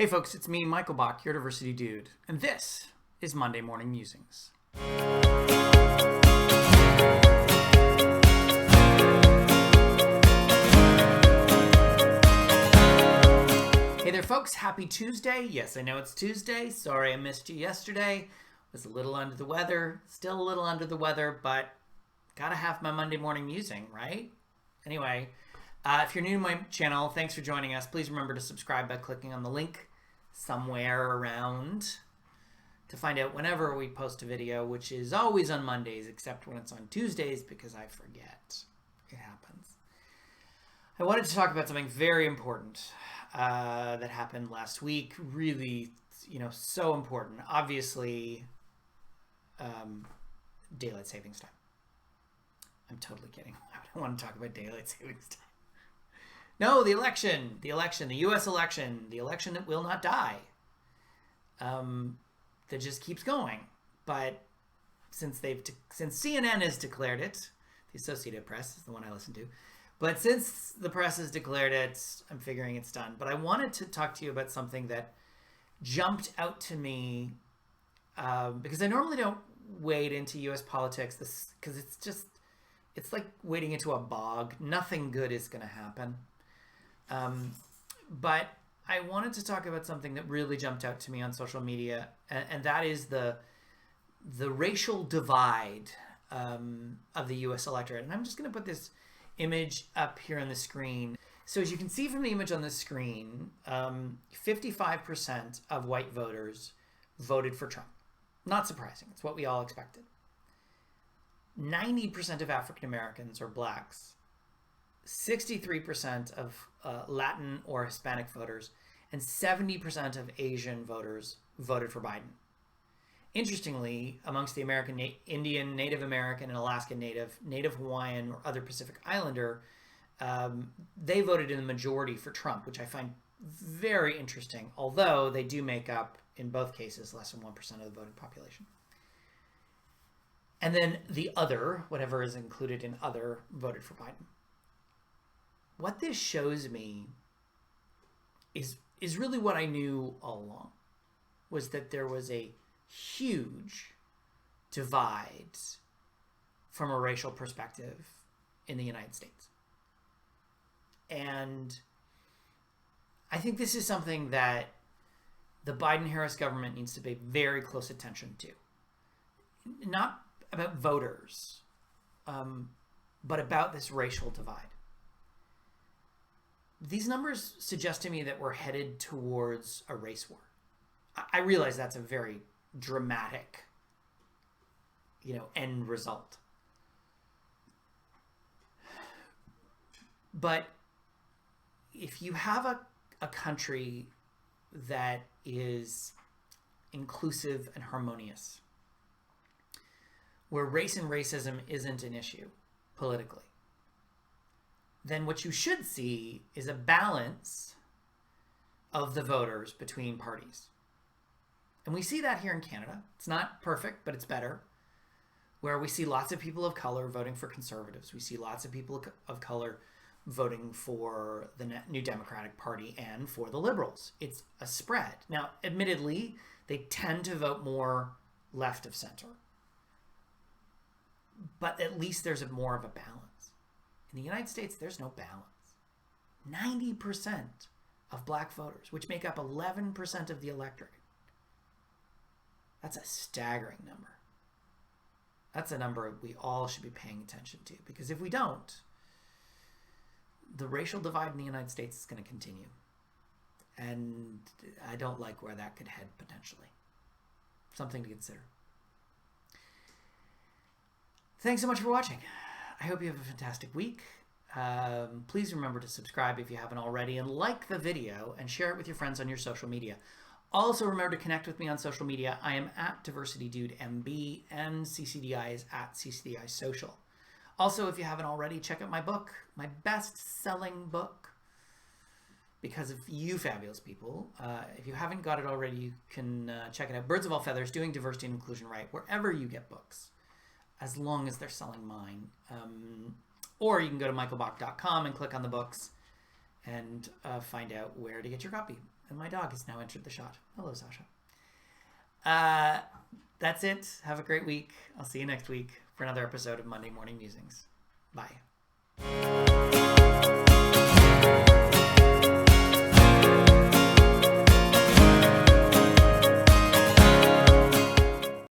Hey folks, it's me, Michael Bach, your diversity dude, and this is Monday Morning Musings. Hey there folks, happy Tuesday. Yes, I know it's Tuesday. Sorry I missed you yesterday. Was a little under the weather, still a little under the weather, but gotta have my Monday morning musing, right? Anyway, if you're new to my channel, thanks for joining us. Please remember to subscribe by clicking on the link somewhere around to find out whenever we post a video, which is always on Mondays, except when it's on Tuesdays because I forget. It happens. I wanted to talk about something very important that happened last week. Really, so important. Obviously, daylight savings time. I'm totally kidding. I don't want to talk about daylight savings time. No, the election, the U.S. election, the election that will not die, that just keeps going. But since CNN has declared it, the Associated Press is the one I listen to, but since the press has declared it, I'm figuring it's done. But I wanted to talk to you about something that jumped out to me because I normally don't wade into U.S. politics because it's like wading into a bog. Nothing good is going to happen. But I wanted to talk about something that really jumped out to me on social media, and that is the racial divide of the U.S. electorate. And I'm just going to put this image up here on the screen. So as you can see from the image on the screen, 55% of white voters voted for Trump. Not surprising. It's what we all expected. 90% of African Americans or blacks, 63% of Latin or Hispanic voters, and 70% of Asian voters voted for Biden. Interestingly, amongst the American Indian, Native American, and Alaskan Native Hawaiian, or other Pacific Islander, they voted in the majority for Trump, which I find very interesting, although they do make up, in both cases, less than 1% of the voting population. And then the other, whatever is included in other, voted for Biden. What this shows me is really what I knew all along, was that there was a huge divide from a racial perspective in the United States. And I think this is something that the Biden-Harris government needs to pay very close attention to. Not about voters, but about this racial divide. These numbers suggest to me that we're headed towards a race war. I realize that's a very dramatic, end result. But if you have a country that is inclusive and harmonious, where race and racism isn't an issue politically, then what you should see is a balance of the voters between parties. And we see that here in Canada. It's not perfect, but it's better, where we see lots of people of color voting for Conservatives. We see lots of people of color voting for the New Democratic Party and for the Liberals. It's a spread. Now, admittedly, they tend to vote more left of center, but at least there's more of a balance. In the United States, there's no balance. 90% of black voters, which make up 11% of the electorate. That's a staggering number. That's a number we all should be paying attention to, because if we don't, the racial divide in the United States is going to continue. And I don't like where that could head potentially. Something to consider. Thanks so much for watching. I hope you have a fantastic week. Please remember to subscribe if you haven't already, and like the video and share it with your friends on your social media. Also remember to connect with me on social media. I am at DiversityDudeMB, and CCDI is at CCDI Social. Also, if you haven't already, check out my book, my best-selling book, Because of You Fabulous People. If you haven't got it already, you can check it out. Birds of All Feathers, Doing Diversity and Inclusion Right, wherever you get books, as long as they're selling mine. Or you can go to michaelbach.com and click on the books and find out where to get your copy. And my dog has now entered the shot. Hello, Sasha. That's it. Have a great week. I'll see you next week for another episode of Monday Morning Musings. Bye.